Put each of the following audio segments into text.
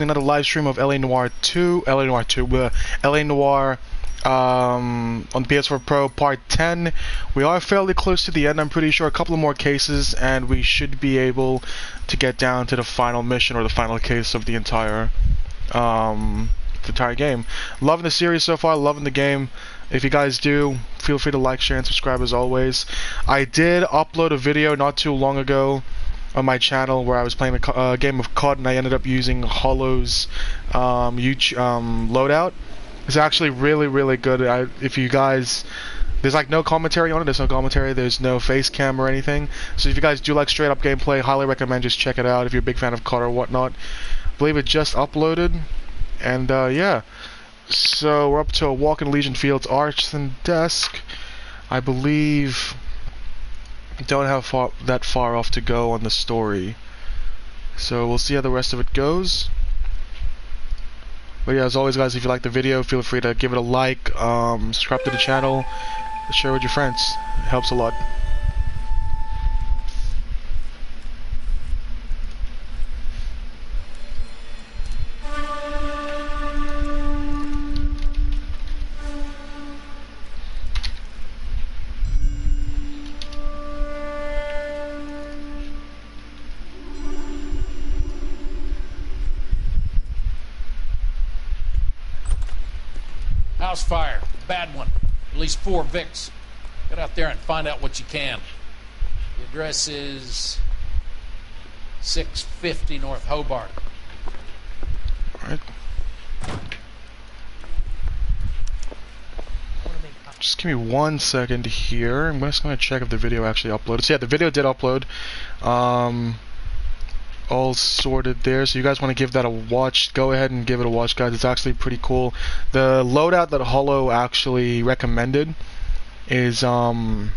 another live stream of LA Noire 2, LA Noire 2, LA Noire on the PS4 Pro Part 10. We are fairly close to the end. I'm pretty sure a couple of more cases, and we should be able to get down to the final mission or the final case of the entire game. Loving the series so far, loving the game. If you guys do, feel free to like, share, and subscribe as always. I did upload a video not too long ago on my channel where I was playing a game of COD, and I ended up using Hollow's loadout. It's actually really good. If you guys, there's like no commentary on it. There's no commentary. There's no face cam or anything. So if you guys do like straight up gameplay, highly recommend just check it out. If you're a big fan of COD or whatnot, I believe it just uploaded, and yeah. So we're up to a walk in Legion Fields Arch and Desk. I believe don't have that far off to go on the story. So we'll see how the rest of it goes. But yeah, as always guys, if you like the video, feel free to give it a like, subscribe to the channel, share with your friends. It helps a lot. House fire, bad one. At least 4 Vicks. Get out there and find out what you can. The address is 650 North Hobart. Alright. Just give me 1 second here. I'm just going to check if the video actually uploaded. So yeah, the video did upload. All sorted there, so you guys want to give that a watch, go ahead and give it a watch guys. It's actually pretty cool. The loadout that Hollow actually recommended is one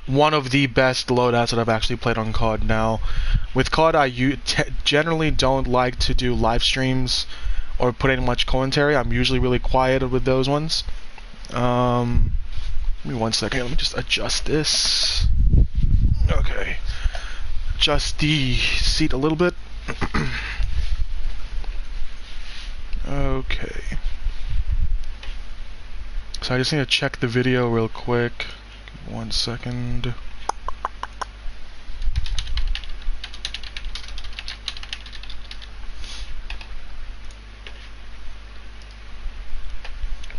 of the best loadouts that I've actually played on COD. Now with COD I generally don't like to do live streams or put in much commentary. I'm usually really quiet with those ones. Give me 1 second, let me just adjust this. Okay, adjust the seat a little bit. Okay. So I just need to check the video real quick. 1 second.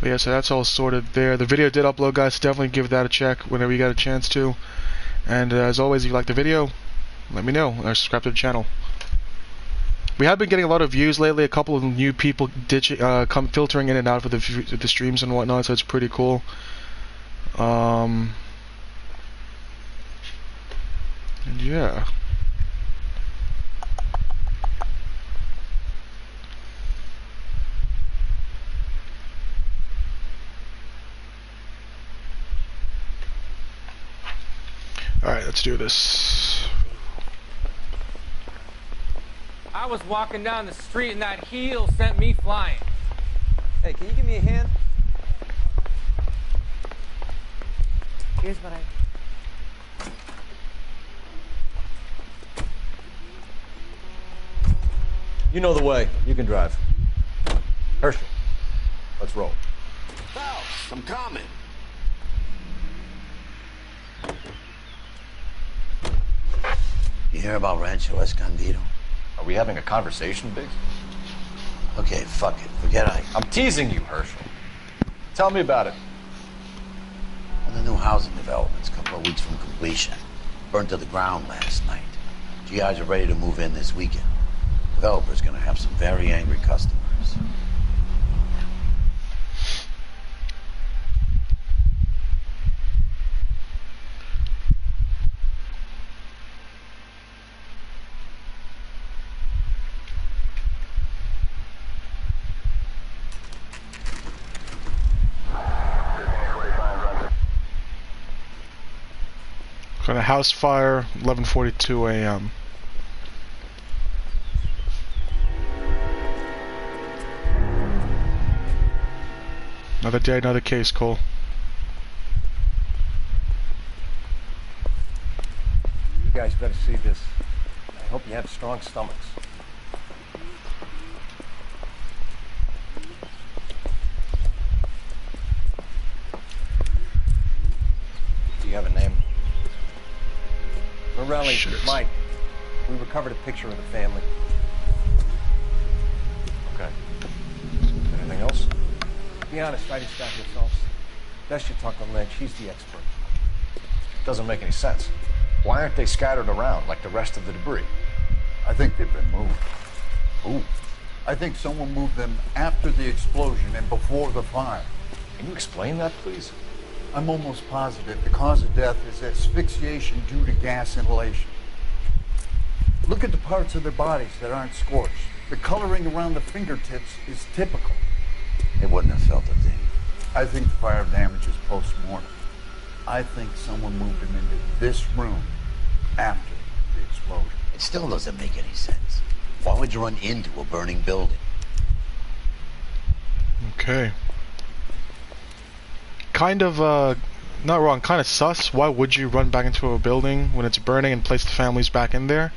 But yeah, so that's all sorted there. The video did upload guys, definitely give that a check whenever you got a chance to. And as always, if you like the video, let me know or subscribe to the channel. We have been getting a lot of views lately. A couple of new people come filtering in and out for the streams and whatnot, so it's pretty cool. And yeah. Alright, let's do this. I was walking down the street and that heel sent me flying. Hey, can you give me a hand? Here's what I... You know the way. You can drive. Herschel, let's roll. Faust, I'm coming. You hear about Rancho Escondido? Are we having a conversation, Biggs? Okay, fuck it. Forget I'm teasing you, Herschel. Tell me about it. Well, the new housing development's a couple of weeks from completion. Burned to the ground last night. GIs are ready to move in this weekend. Developer's gonna have some very angry customers. Got a house fire, 11:42 a.m. Another day, another case, Cole. You guys better see this. I hope you have strong stomachs. Morelli, Shit. Mike. We recovered a picture of the family. Okay. Anything else? To be honest, I just got here, Phelps. Best you talk to Lynch. He's the expert. Doesn't make any sense. Why aren't they scattered around like the rest of the debris? I think they've been moved. Ooh. I think someone moved them after the explosion and before the fire. Can you explain that, please? I'm almost positive the cause of death is asphyxiation due to gas inhalation. Look at the parts of their bodies that aren't scorched. The coloring around the fingertips is typical. They wouldn't have felt a thing. I think the fire damage is post-mortem. I think someone moved them into this room after the explosion. It still doesn't make any sense. Why would you run into a burning building? Okay. Kind of, not wrong, kind of sus. Why would you run back into a building when it's burning and place the families back in there?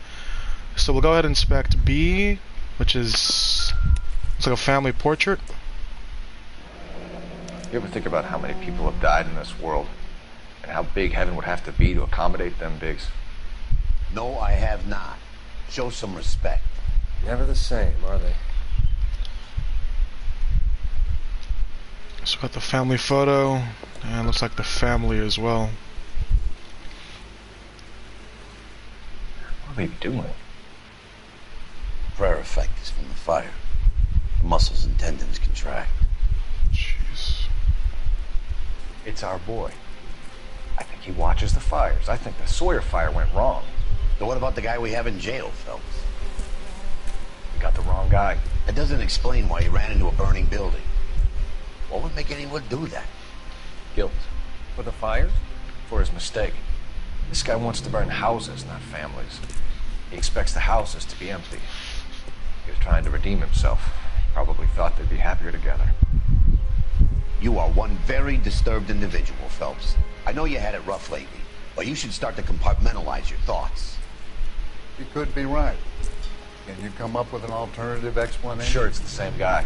So we'll go ahead and inspect B, which is, it's like a family portrait. You ever think about how many people have died in this world? And how big heaven would have to be to accommodate them bigs? No, I have not. Show some respect. Never the same, are they? So we got the family photo, and looks like the family as well. What are they doing? Prayer effect is from the fire. The muscles and tendons contract. Jeez. It's our boy. I think he watches the fires. I think the Sawyer fire went wrong. So what about the guy we have in jail, Phelps? We got the wrong guy. That doesn't explain why he ran into a burning building. What would make anyone do that? Guilt. For the fires? For his mistake. This guy wants to burn houses, not families. He expects the houses to be empty. He was trying to redeem himself. Probably thought they'd be happier together. You are one very disturbed individual, Phelps. I know you had it rough lately, but you should start to compartmentalize your thoughts. You could be right. Can you come up with an alternative explanation? Sure, it's the same guy.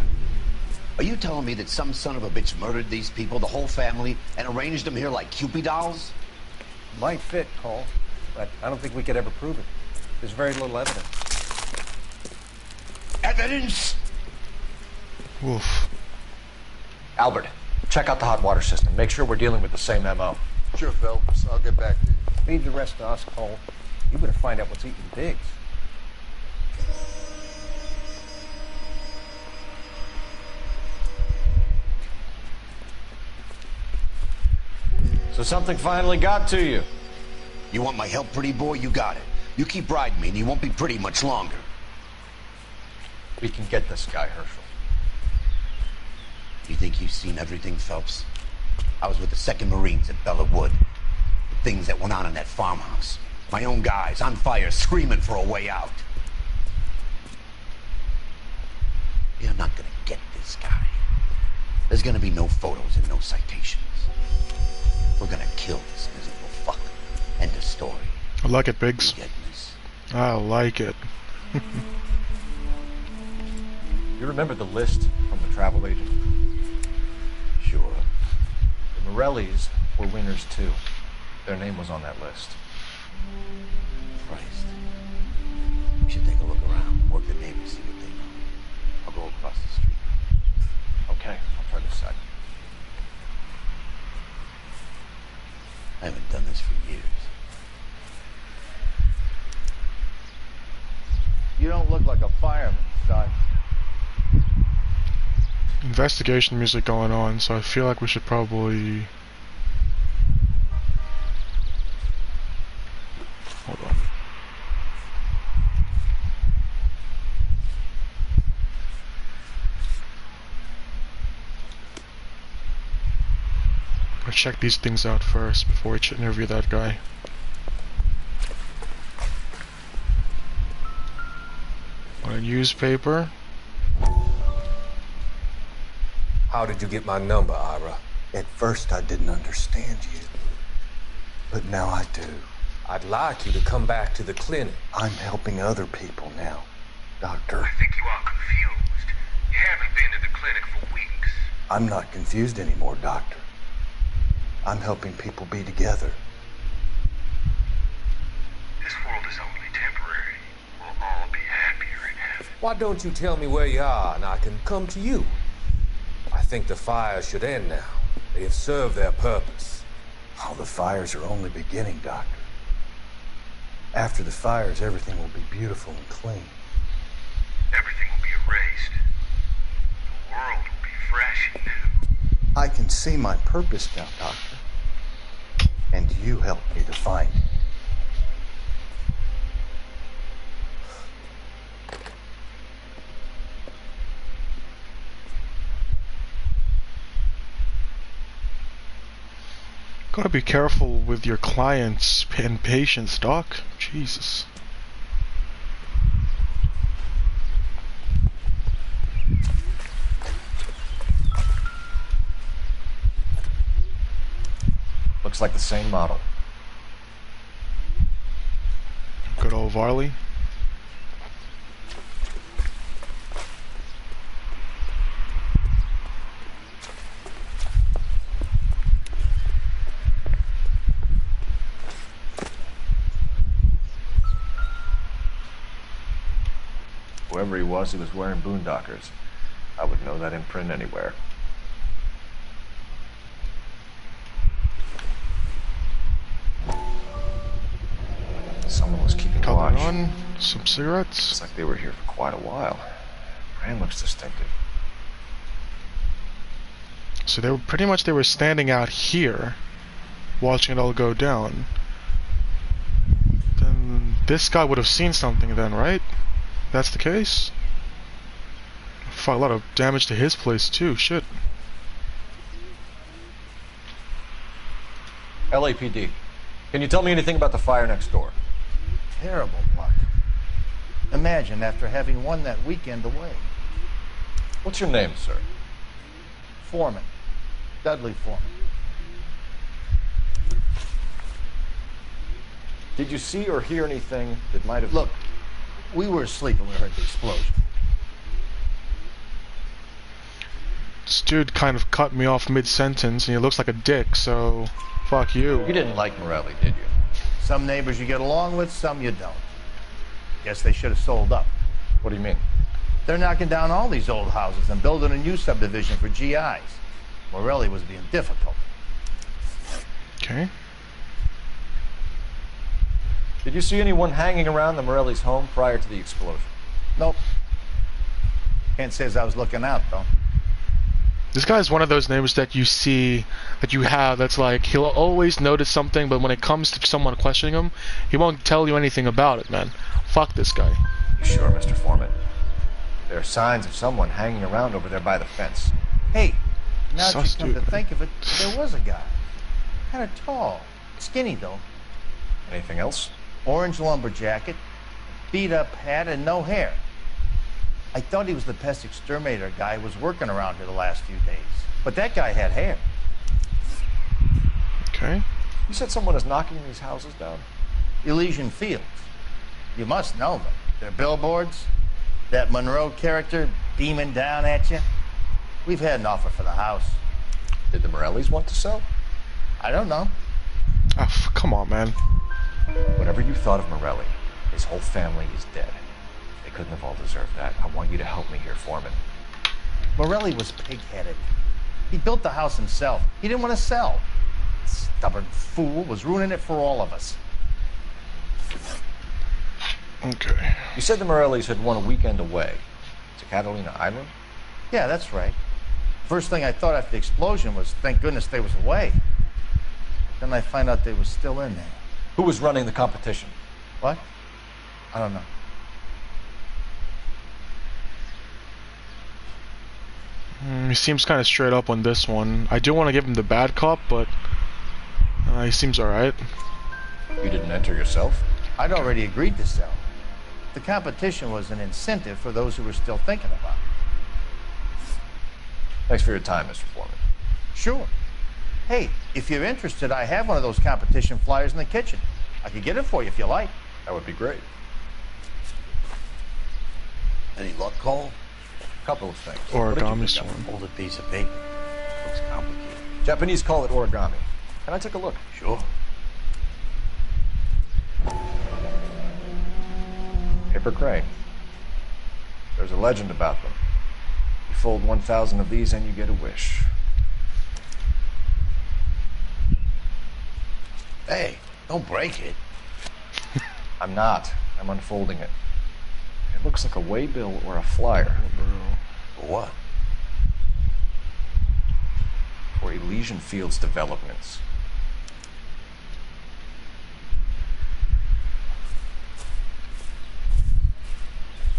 Are you telling me that some son of a bitch murdered these people, the whole family, and arranged them here like Cupid dolls? Might fit, Cole, but I don't think we could ever prove it. There's very little evidence. Evidence? Oof. Albert, check out the hot water system. Make sure we're dealing with the same MO. Sure, Phelps. I'll get back to you. Leave the rest to us, Cole. You better find out what's eating Biggs. So something finally got to you. You want my help, pretty boy? You got it. You keep riding me and you won't be pretty much longer. We can get this guy, Herschel. You think you've seen everything, Phelps? I was with the 2nd Marines at Bella Wood. The things that went on in that farmhouse. My own guys on fire, screaming for a way out. You're not gonna get this guy. There's gonna be no photos and no citations. We're gonna kill this miserable fucker. End of story. I like it, Biggs. You get this? I like it. You remember the list from the travel agent? Sure. The Morellis were winners too. Their name was on that list. Christ. We should take a look around, work the neighbors, see what they know. I'll go across the street. Okay, I'll try this side. I haven't done this for years. You don't look like a fireman, son. Investigation music going on, so I feel like we should probably... Hold on. I'll check these things out first before we interview that guy. On a newspaper. How did you get my number, Ira? At first I didn't understand you, but now I do. I'd like you to come back to the clinic. I'm helping other people now, Doctor. I think you are confused. You haven't been to the clinic for weeks. I'm not confused anymore, Doctor. I'm helping people be together. This Why don't you tell me where you are and I can come to you? I think the fires should end now. They have served their purpose. Oh, the fires are only beginning, Doctor. After the fires, everything will be beautiful and clean. Everything will be erased. The world will be fresh and new. I can see my purpose now, Doctor. And you helped me to find it. Gotta be careful with your clients and patients, Doc. Jesus. Looks like the same model. Good old Varley. Whoever he was wearing boondockers. I would know that imprint anywhere. Someone was keeping watch. On some cigarettes. Looks like they were here for quite a while. Brand looks distinctive. So they were standing out here, watching it all go down. Then this guy would have seen something then, right? That's the case? Fuck, a lot of damage to his place too, shit. LAPD. Can you tell me anything about the fire next door? Terrible luck. Imagine after having won that weekend away. What's your name, sir? Foreman. Dudley Foreman. Did you see or hear anything that might have... Look, we were asleep when we heard the explosion. This dude kind of cut me off mid-sentence, and he looks like a dick, so... fuck you. You didn't like Morelli, did you? Some neighbors you get along with, some you don't. Guess they should have sold up. What do you mean? They're knocking down all these old houses and building a new subdivision for GIs. Morelli was being difficult. Okay. Did you see anyone hanging around the Morelli's home prior to the explosion? Nope. Can't say as I was looking out, though. This guy's one of those neighbors that you see, that you have, that's like, he'll always notice something, but when it comes to someone questioning him, he won't tell you anything about it, man. Fuck this guy. You sure, Mr. Foreman? There are signs of someone hanging around over there by the fence. Hey, now that you come to think of it, there was a guy. Kind of tall. Skinny, though. Anything else? Orange lumber jacket, beat-up hat, and no hair. I thought he was the pest exterminator guy who was working around here the last few days. But that guy had hair. Okay. You said someone is knocking these houses down? Elysian Fields. You must know them. They're billboards. That Monroe character beaming down at you. We've had an offer for the house. Did the Morellis want to sell? I don't know. Oh, come on, man. Whatever you thought of Morelli, his whole family is dead. They couldn't have all deserved that. I want you to help me here, Foreman. Morelli was pig-headed. He built the house himself. He didn't want to sell. Stubborn fool was ruining it for all of us. Okay. You said the Morellis had won a weekend away to Catalina Island? Yeah, that's right. First thing I thought after the explosion was, thank goodness they was away. Then I find out they was still in there. Who was running the competition? What? I don't know. He seems kind of straight up on this one. I do want to give him the bad cop, but he seems alright. You didn't enter yourself? I'd already agreed to sell. The competition was an incentive for those who were still thinking about it. Thanks for your time, Mr. Foreman. Sure. Hey, if you're interested, I have one of those competition flyers in the kitchen. I could get it for you if you like. That would be great. Any luck, Cole? A couple of things. Origami swarm. Folded piece of paper. Looks complicated. Japanese call it origami. Can I take a look? Sure. Paper crane. There's a legend about them. You fold 1,000 of these and you get a wish. Hey, don't break it. I'm not. I'm unfolding it. It looks like a waybill or a flyer. For what? For Elysian Fields developments.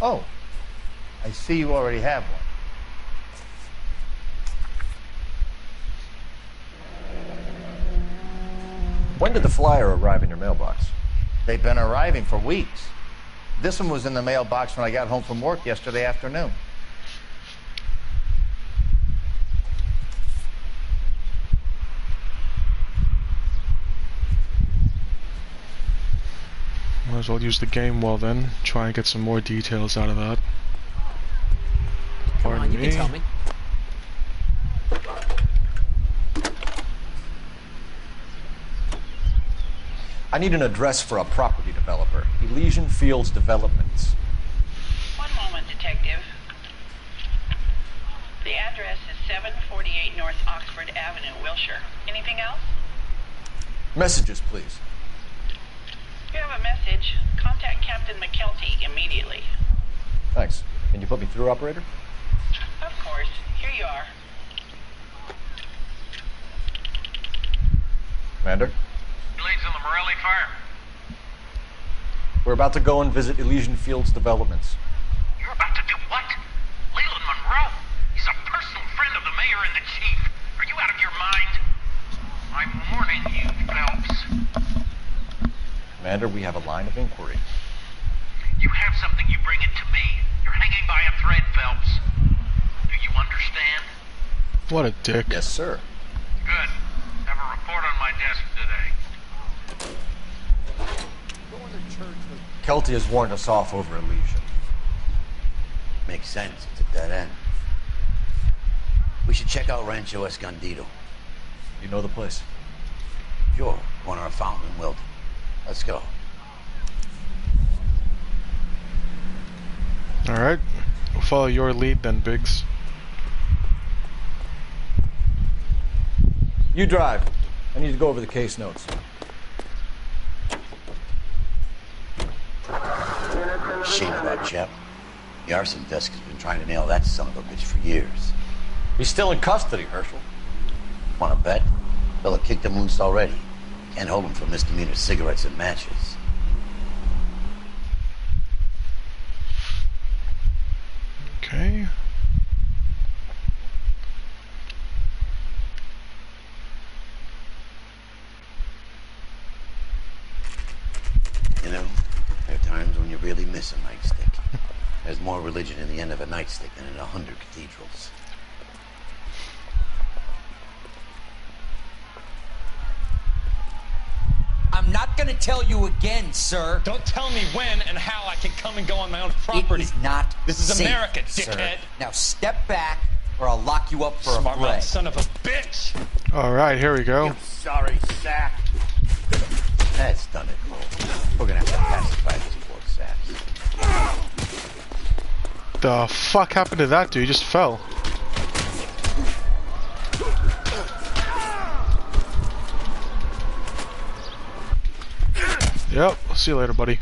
Oh, I see you already have one. When did the flyer arrive in your mailbox? They've been arriving for weeks. This one was in the mailbox when I got home from work yesterday afternoon. Might as well use the game well then. Try and get some more details out of that. Come on, you can tell me. I need an address for a property developer. Elysian Fields Developments. One moment, Detective. The address is 748 North Oxford Avenue, Wilshire. Anything else? Messages, please. If you have a message, contact Captain McKelty immediately. Thanks. Can you put me through, operator? Of course. Here you are. Commander? Leads in the Morelli fire. We're about to go and visit Elysian Fields Developments. You're about to do what? Leland Monroe? He's a personal friend of the mayor and the chief. Are you out of your mind? I'm warning you, Phelps. Commander, we have a line of inquiry. You have something, you bring it to me. You're hanging by a thread, Phelps. Do you understand? What a dick. Yes, sir. Good. Have a report on my desk today. Kelty has warned us off over Elysian. Makes sense. It's a dead end. We should check out Rancho Escondido. You know the place? Sure. Corner of Fountain and Wilton. Let's go. Alright. We'll follow your lead then, Biggs. You drive. I need to go over the case notes. Shame about Shep. The arson desk has been trying to nail that son of a bitch for years. He's still in custody, Herschel. Wanna bet? Fella kicked him loose already. Can't hold him for misdemeanor cigarettes and matches. Okay. You know, there are times when you really miss a nightstick. There's more religion in the end of a nightstick than in 100 cathedrals. I'm not gonna tell you again, sir. Don't tell me when and how I can come and go on my own property. It is not This is safe, America, sir. dickhead. Now step back, or I'll lock you up for Smart a mouth threat. son of a bitch. Alright, here we go. Sorry, sack. That's done it, Cole. We're gonna have to pacify these poor saps. The fuck happened to that dude? He just fell. Yep, see you later, buddy.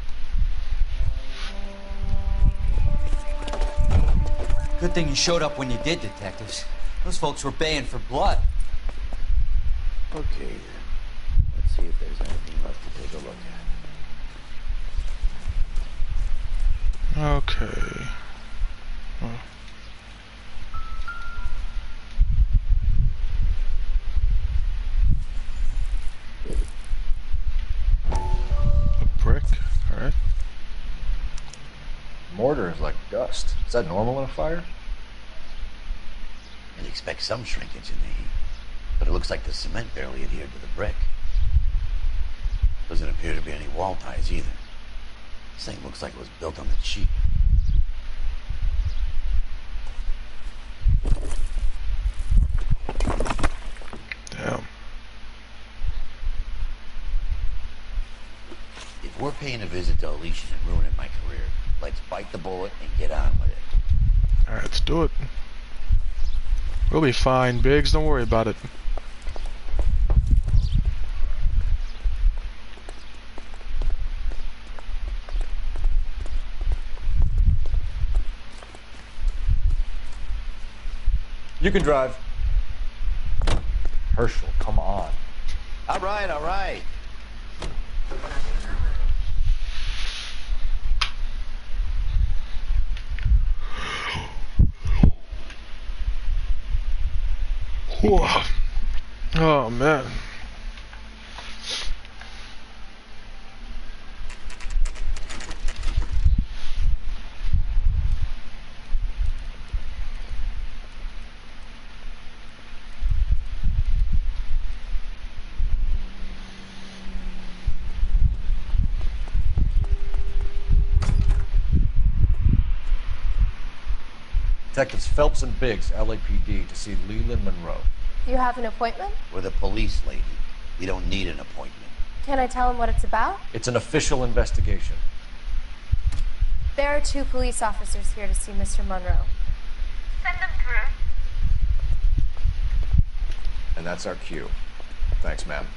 Good thing you showed up when you did, detectives. Those folks were baying for blood. Okay, then. Let's see if there's anything left to take a look at. Okay. Oh. A brick, alright. Mortar is like dust. Is that normal in a fire? You'd expect some shrinkage in the heat, but it looks like the cement barely adhered to the brick. Doesn't appear to be any wall ties either. This thing looks like it was built on the cheap. Damn. If we're paying a visit to Elysian and ruining my career, let's bite the bullet and get on with it. do it. We'll be fine, Biggs. Don't worry about it. You can drive. Herschel, come on. All right, all right. Whoa. Oh, man. Detectives Phelps and Biggs, LAPD, to see Leland Monroe. You have an appointment? We're the police, lady. We don't need an appointment. Can I tell him what it's about? It's an official investigation. There are 2 police officers here to see Mr. Monroe. Send them through. And that's our cue. Thanks, ma'am.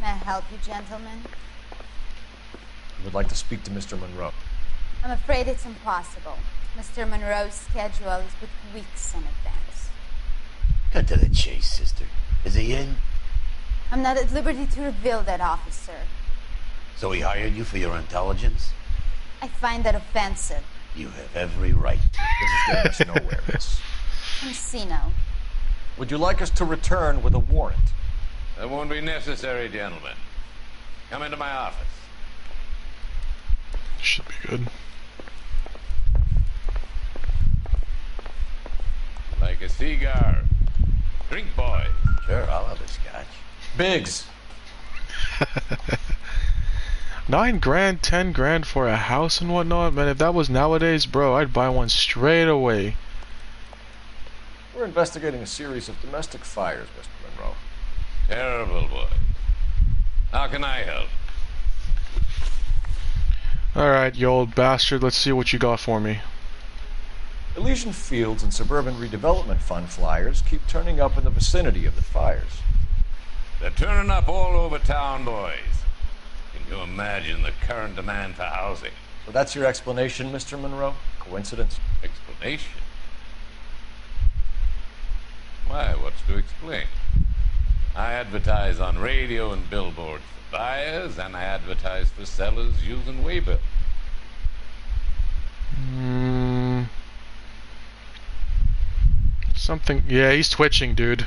May I help you, gentlemen? I would like to speak to Mr. Monroe. I'm afraid it's impossible. Mr. Monroe's schedule is booked weeks in advance. Cut to the chase, sister. Is he in? I'm not at liberty to reveal that, officer. So he hired you for your intelligence? I find that offensive. You have every right. This is getting us nowhere, miss. Casino. Would you like us to return with a warrant? That won't be necessary, gentlemen. Come into my office. Should be good. Like a cigar. Drink, boys. Sure, I'll have a scotch. Biggs. 9 grand, 10 grand for a house and whatnot, man. If that was nowadays, bro, I'd buy one straight away. We're investigating a series of domestic fires, Mr. Monroe. Terrible, boys. How can I help? Alright, you old bastard, let's see what you got for me. Elysian Fields and Suburban Redevelopment Fund flyers keep turning up in the vicinity of the fires. They're turning up all over town, boys. Can you imagine the current demand for housing? So that's your explanation, Mr. Monroe? Coincidence? Explanation? Why, what's to explain? I advertise on radio and billboards for buyers, and I advertise for sellers using waybill. Something. Yeah, he's twitching, dude.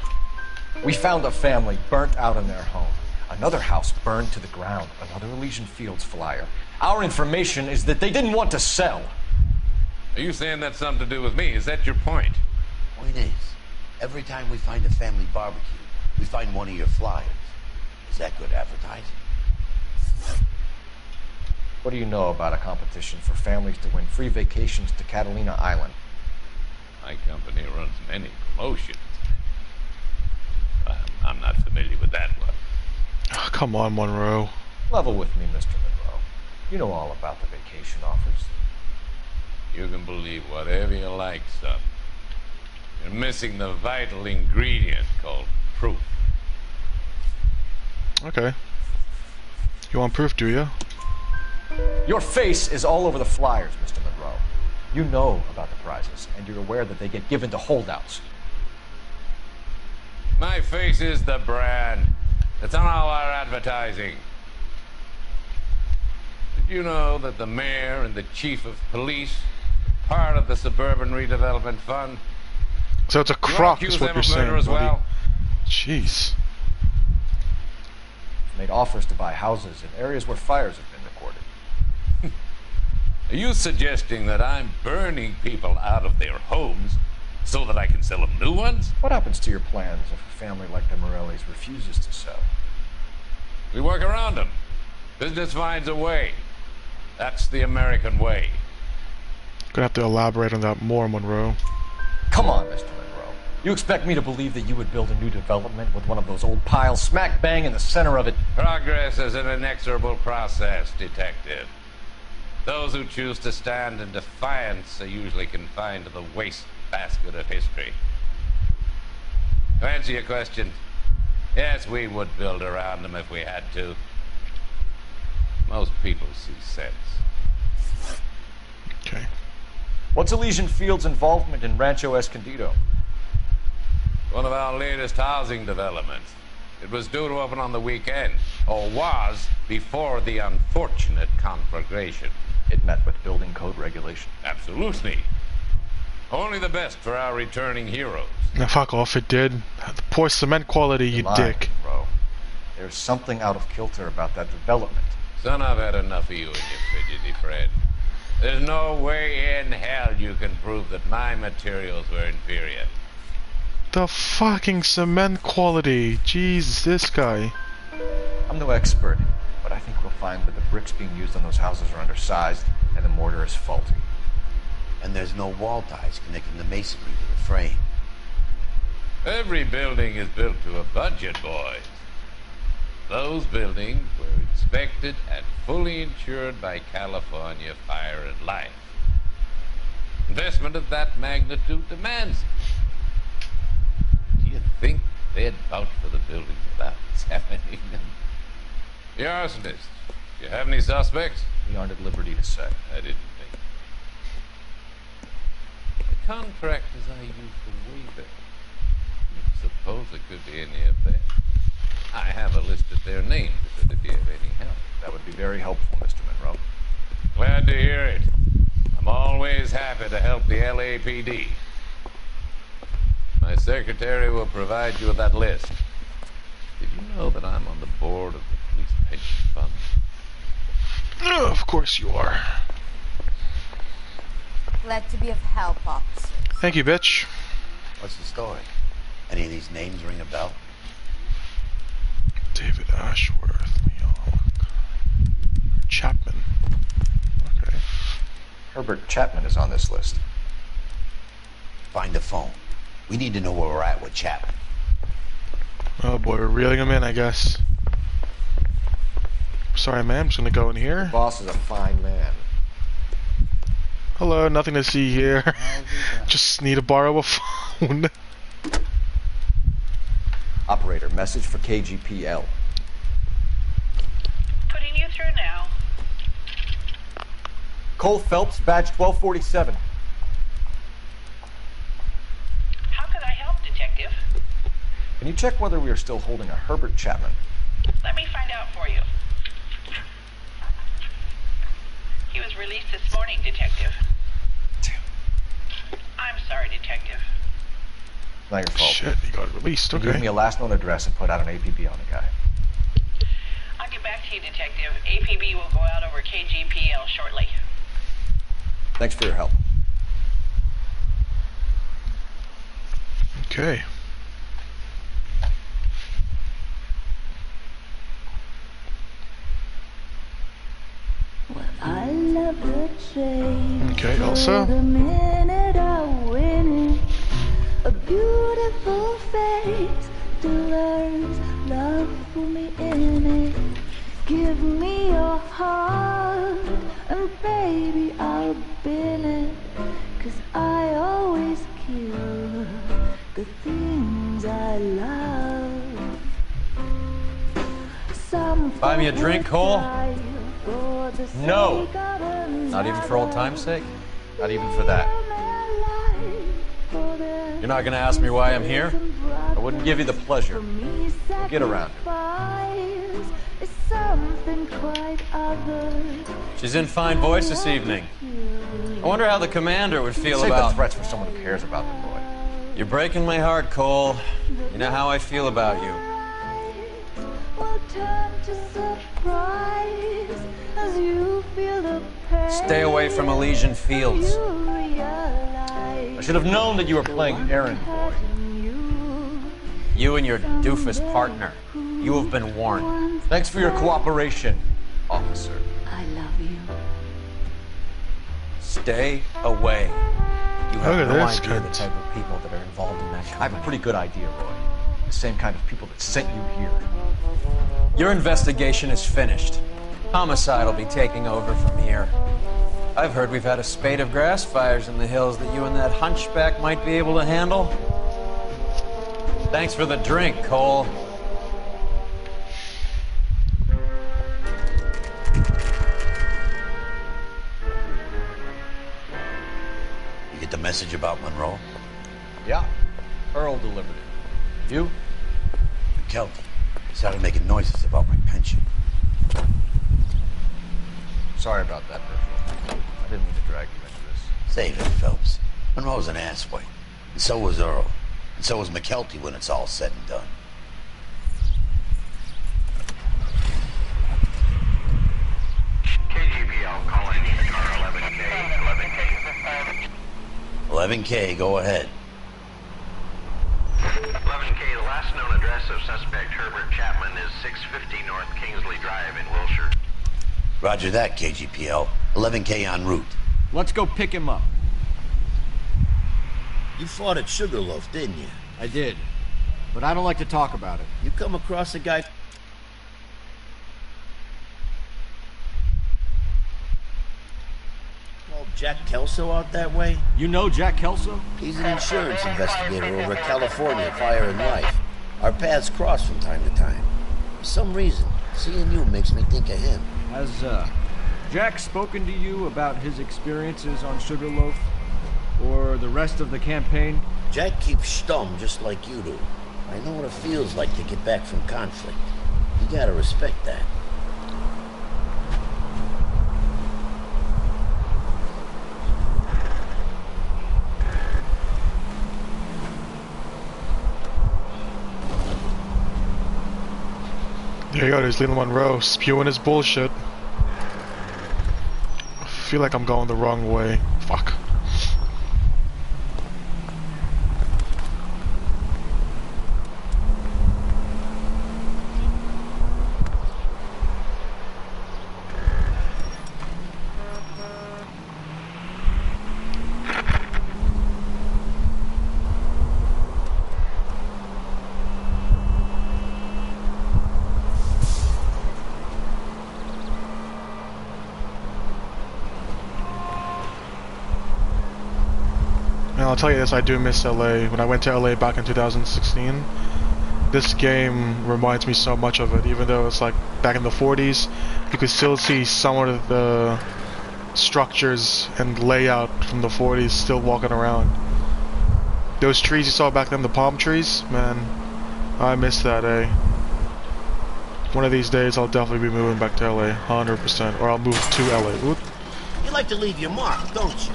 We found a family burnt out in their home. Another house burned to the ground. Another Elysian Fields flyer. Our information is that they didn't want to sell. Are you saying that's something to do with me? Is that your point? Point is, every time we find a family barbecue, we find one of your flyers. Is that good advertising? What do you know about a competition for families to win free vacations to Catalina Island? My company runs many promotions. I'm not familiar with that one. Oh, come on, Monroe. Level with me, Mr. Monroe. You know all about the vacation offers. You can believe whatever you like, son. You're missing the vital ingredient called proof. Okay. You want proof, do you? Your face is all over the flyers, Mr. Monroe. You know about the prizes, and you're aware that they get given to holdouts. My face is the brand. It's on all our advertising. Did you know that the mayor and the chief of police are part of the Suburban Redevelopment Fund? So it's a crock, is what you're saying, buddy. Well? Jeez. Made offers to buy houses in areas where fires have been recorded. Are you suggesting that I'm burning people out of their homes so that I can sell them new ones? What happens to your plans if a family like the Morellis refuses to sell? We work around them. Business finds a way. That's the American way. Gonna have to elaborate on that more, Monroe. Come on, Mr. Monroe. You expect me to believe that you would build a new development with one of those old piles smack bang in the center of it? Progress is an inexorable process, Detective. Those who choose to stand in defiance are usually confined to the wastebasket of history. To answer your question, yes, we would build around them if we had to. Most people see sense. Okay. What's Elysian Field's involvement in Rancho Escondido? One of our latest housing developments. It was due to open on the weekend, or was before the unfortunate conflagration. It met with building code regulation. Absolutely. Only the best for our returning heroes. Now fuck off, it did. The poor cement quality, you dick. Bro. There's something out of kilter about that development. Son, I've had enough of you and your fidgety friend. There's no way in hell you can prove that my materials were inferior. The fucking cement quality. Jesus, this guy. I'm no expert, but I think we'll find that the bricks being used on those houses are undersized and the mortar is faulty. And there's no wall ties connecting the masonry to the frame. Every building is built to a budget, boys. Those buildings were inspected and fully insured by California Fire and Life. Investment of that magnitude demands it. Do you think they'd vouch for the buildings without examining them? The arsonists, do you have any suspects? We aren't at liberty to say. I didn't think. The contractors I used to waiver. Suppose it could be any of them. I have a list of their names if you have any help. That would be very helpful, Mr. Monroe. Glad to hear it. I'm always happy to help the LAPD. My secretary will provide you with that list. Did you know that I'm on the board of the police pension fund? Oh, of course you are. Glad to be of help, officer. Thank you, bitch. What's the story? Any of these names ring a bell? David Ashworth, Leon Chapman. Okay. Herbert Chapman is on this list. Find the phone. We need to know where we're at with Chapman. Oh boy, we're reeling him in, I guess. Sorry, ma'am. I'm just gonna go in here. The boss is a fine man. Hello, nothing to see here. Just need to borrow a phone. Operator, message for KGPL. Putting you through now. Cole Phelps, badge 1247. How could I help, Detective? Can you check whether we are still holding a Herbert Chapman? Let me find out for you. He was released this morning, Detective. I'm sorry, Detective. Not your fault. Shit, he got released, okay. Give me a last known address and put out an APB on the guy. I'll get back to you, Detective. APB will go out over KGPL shortly. Thanks for your help. Okay. I love the chase. Okay, Elsa. The minute I win it, a beautiful face delivers love for me in it. Give me your heart, and baby, I'll bill it. 'Cause I always kill the things I love. Some Buy me a drink, Cole? for the No. sake of Not even for old time's sake? Not even for that. You're not gonna ask me why I'm here? I wouldn't give you the pleasure. We'll get around it. Is something quite other. She's in fine voice this evening. I wonder how the commander would feel Save about... the threats for someone who cares about the boy. You're breaking my heart, Cole. You know how I feel about you. Will turn to surprise as you feel the pain. Stay away from Elysian Fields. You realize I should have known that you were playing errand boy. You and your doofus partner. You have been warned. Thanks for your cooperation, officer. I love you. Stay away. You have Look at no this idea the cunt. type of people that are involved in that. I have a pretty good idea, Roy. The same kind of people that sent you here. Your investigation is finished. Homicide will be taking over from here. I've heard we've had a spate of grass fires in the hills that you and that hunchback might be able to handle. Thanks for the drink, Cole. You get the message about Monroe? Yeah. Earl delivered it. You? McKelty started making noises about my pension. Sorry about that, Herschel. I didn't mean to drag you into this. Save it, Phelps. Monroe's an asswipe. And so was Earl. And so was McKelty when it's all said and done. KGPL calling car 11K. 11K, go ahead. 11K, the last known address of suspect Herbert Chapman is 650 North Kingsley Drive in Wilshire. Roger that, KGPL. 11K en route. Let's go pick him up. You fought at Sugarloaf, didn't you? I did. But I don't like to talk about it. You come across a guy called Jack Kelso out that way? You know Jack Kelso? He's an insurance investigator over at California Fire and Life. Our paths cross from time to time. For some reason, seeing you makes me think of him. Has, Jack spoken to you about his experiences on Sugarloaf? Or the rest of the campaign? Jack keeps stum just like you do. I know what it feels like to get back from conflict. You gotta respect that. There you go, there's Leland Monroe spewing his bullshit. I feel like I'm going the wrong way. Fuck. I'll tell you this, I do miss LA. When I went to LA back in 2016, this game reminds me so much of it. Even though it's like back in the 40s, you could still see some of the structures and layout from the 40s still walking around. Those trees you saw back then, the palm trees, man, I miss that, eh? One of these days I'll definitely be moving back to LA, 100%, or I'll move to LA. Oop. You like to leave your mark, don't you?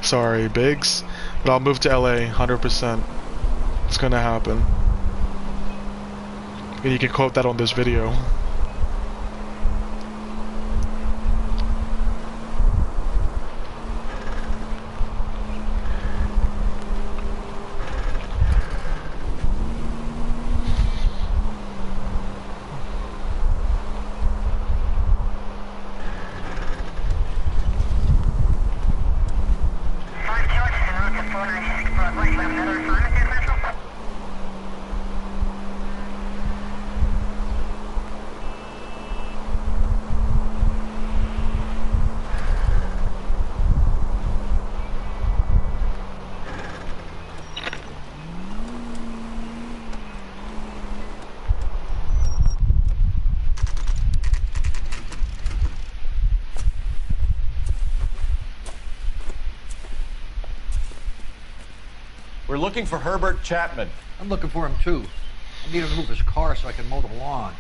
Sorry, Biggs. But I'll move to LA, 100%. It's gonna happen. And you can quote that on this video. We're looking for Herbert Chapman. I'm looking for him too. I need him to move his car so I can mow the lawn.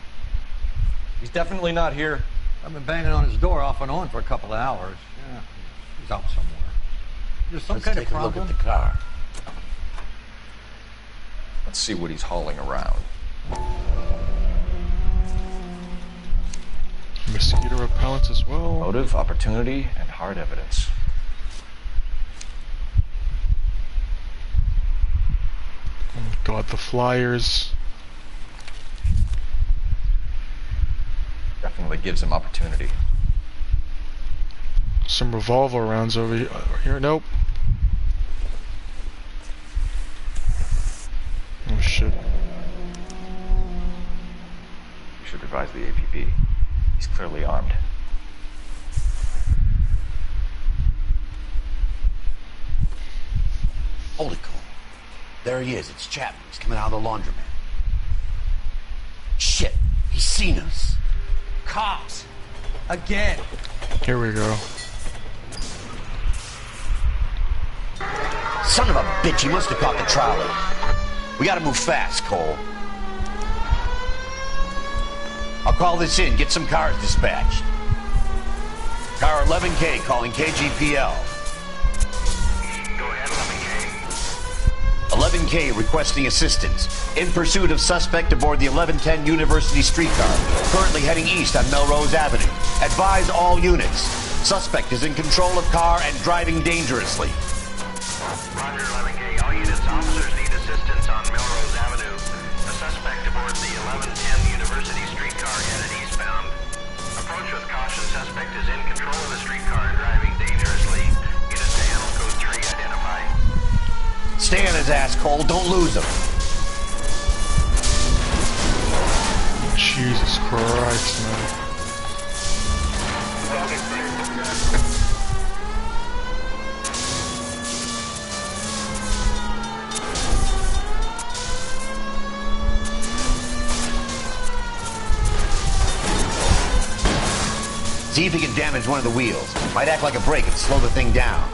He's definitely not here. I've been banging on his door off and on for a couple of hours. Yeah, he's out somewhere. There's some kind of problem. Let's take a look at the car. Let's see what he's hauling around. Mosquito repellents as well. Motive, opportunity, and hard evidence. Oh God, the flyers. Definitely gives him opportunity. Some revolver rounds over here. Nope. shit. You should advise the APB. He's clearly armed. Holy cow. There he is. It's Chapman. He's coming out of the laundromat. Shit. He's seen us. Cops. Again. Here we go. Son of a bitch. He must have caught the trolley. We gotta move fast, Cole. I'll call this in. Get some cars dispatched. Car 11K calling KGPL. 11K requesting assistance. In pursuit of suspect aboard the 1110 University streetcar. Currently heading east on Melrose Avenue. Advise all units. Suspect is in control of car and driving dangerously. Roger, 11K. All units, officers need assistance on Melrose Avenue. A suspect aboard the 1110 University streetcar headed eastbound. Approach with caution. Suspect is in control of the streetcar and driving dangerously. Units to handle code 3 identify. Stay on his ass, Cole. Don't lose him. Jesus Christ, man. See if he can damage one of the wheels. Might act like a brake and slow the thing down.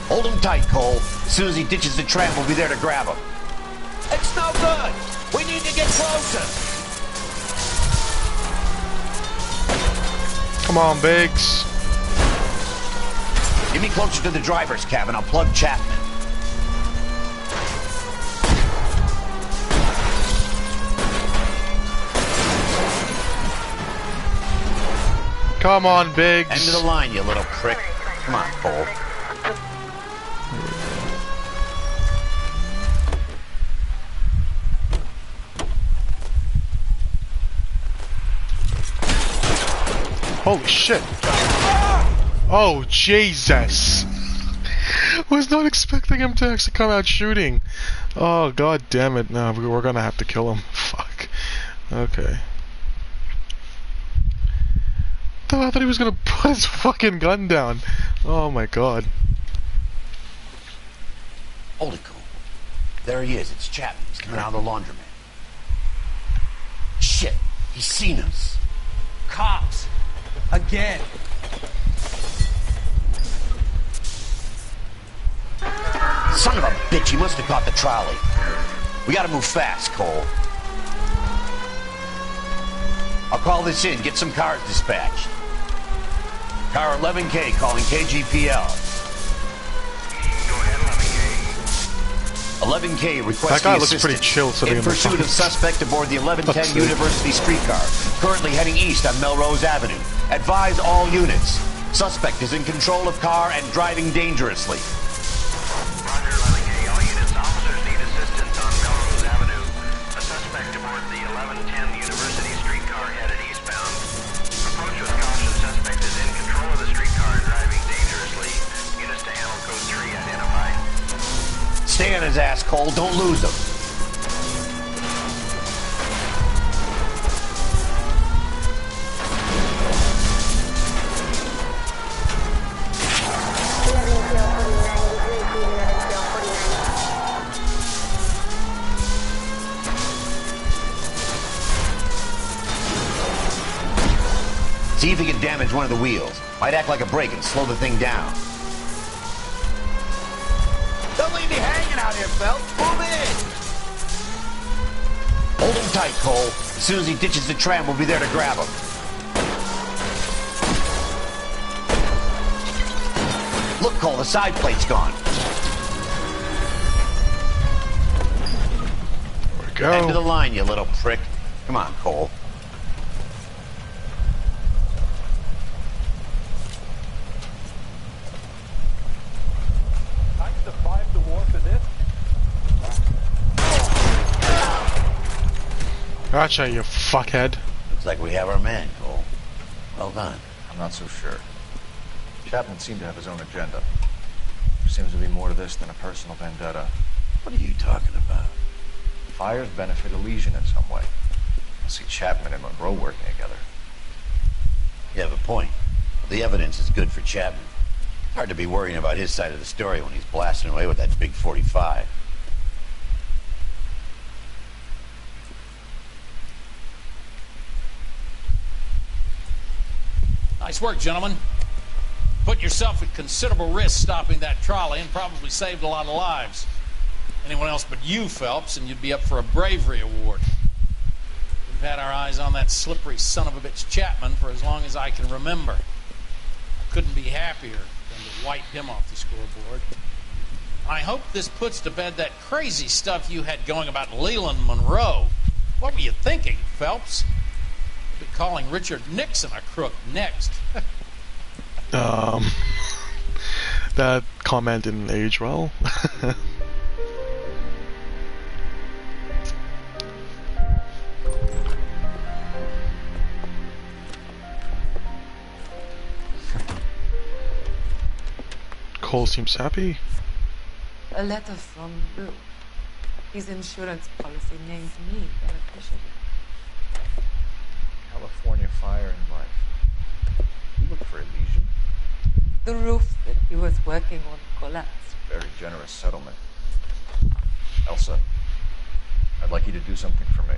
Hold him tight, Cole. As soon as he ditches the tram, we'll be there to grab him. It's no good. We need to get closer. Come on, Biggs. Get me closer to the driver's cabin. I'll plug Chapman. Come on, Biggs. End of the line, you little prick. Come on, Cole. Holy shit. Oh, Jesus. Was not expecting him to actually come out shooting. Oh, god damn it. No, we're gonna have to kill him. Fuck. Okay. I thought he was gonna put his fucking gun down. Oh my god. Holy cow. There he is. It's Chapman. He's coming out of the laundromat. Shit. He's seen us. Cops. Again. Son of a bitch. He must have caught the trolley. We gotta move fast, Cole. I'll call this in. Get some cars dispatched. Car 11K calling KGPL. 11K requesting that guy looks assistance. pretty chill sitting in pursuit of suspect aboard the 1110 University streetcar. Currently heading east on Melrose Avenue. Advise all units. Suspect is in control of car and driving dangerously. Roger, 11K. All units, officers need assistance on Melrose Avenue. A suspect aboard the 1110 University streetcar headed eastbound. Approach with caution. Suspect is in control of the streetcar and driving dangerously. Units to handle code 3 identify. Stay on his ass, Cole. Don't lose him. See if he can damage one of the wheels. Might act like a brake and slow the thing down. Don't leave me hanging out here, Phelps. Move in. Hold him tight, Cole. As soon as he ditches the tram, we'll be there to grab him. Look, Cole, the side plate's gone. There we go. End of the line, you little prick. Come on, Cole. Gotcha, you fuckhead. Looks like we have our man, Cole. Well done. I'm not so sure. Chapman seemed to have his own agenda. seems to be more to this than a personal vendetta. What are you talking about? Fires benefit Elysian in some way. I see Chapman and Monroe working together. You have a point. The evidence is good for Chapman. Hard to be worrying about his side of the story when he's blasting away with that big 45. Nice work, gentlemen. Put yourself at considerable risk stopping that trolley and probably saved a lot of lives. Anyone else but you, Phelps, and you'd be up for a bravery award. We've had our eyes on that slippery son of a bitch Chapman for as long as I can remember. I couldn't be happier than to wipe him off the scoreboard. I hope this puts to bed that crazy stuff you had going about Leland Monroe. What were you thinking, Phelps? You'll be calling Richard Nixon a crook next. That comment didn't age well. Cole seems happy. A letter from Lou. His insurance policy named me beneficiary. California Fire and Life. You look for Elysian? The roof that he was working on collapsed. Very generous settlement. Elsa, I'd like you to do something for me.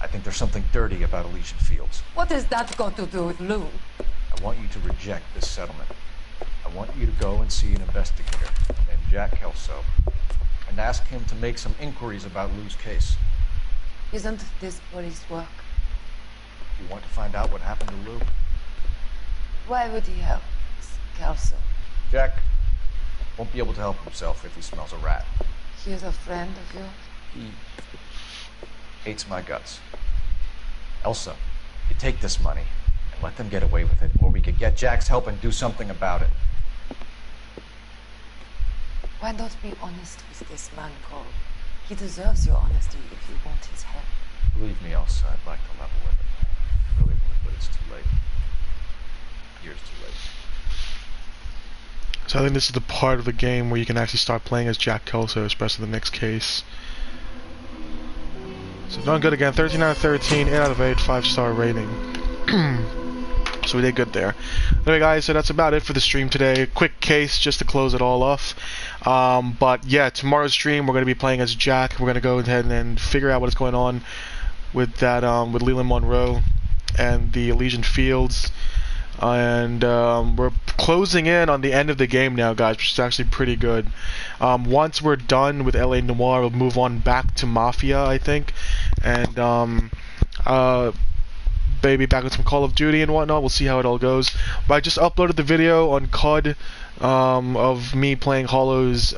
I think there's something dirty about Elysian Fields. What has that got to do with Lou? I want you to reject this settlement. I want you to go and see an investigator named Jack Kelso and ask him to make some inquiries about Lou's case. Isn't this police work? You want to find out what happened to Lou? Why would he help Kelso? Jack won't be able to help himself if he smells a rat. He is a friend of yours? He hates my guts. Elsa, you take this money and let them get away with it, or we could get Jack's help and do something about it. Why not be honest with this man, Cole? He deserves your honesty if you want his help. Believe me, Elsa, I'd like to level with him. I really would, but it's too late. Years too late. So I think this is the part of the game where you can actually start playing as Jack Kelso, especially the next case. So done good again, 13 out of 13, 8 out of 8, 5-star rating. So we did good there. Anyway guys, so that's about it for the stream today. Quick case just to close it all off. But yeah, tomorrow's stream we're going to be playing as Jack. We're going to go ahead and figure out what's going on with that, with Leland Monroe and the Elysian Fields. And we're closing in on the end of the game now, guys, which is actually pretty good. Once we're done with L.A. Noire, we'll move on back to Mafia, I think. And maybe back with some Call of Duty and whatnot. We'll see how it all goes. But I just uploaded the video on CUD of me playing Hollow's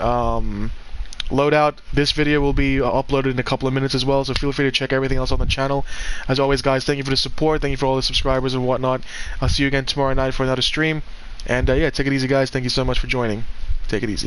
loadout. This video will be uploaded in a couple of minutes as well, so feel free to check everything else on the channel. As always, guys, thank you for the support. Thank you for all the subscribers and whatnot. I'll see you again tomorrow night for another stream. And yeah, take it easy, guys. Thank you so much for joining. Take it easy.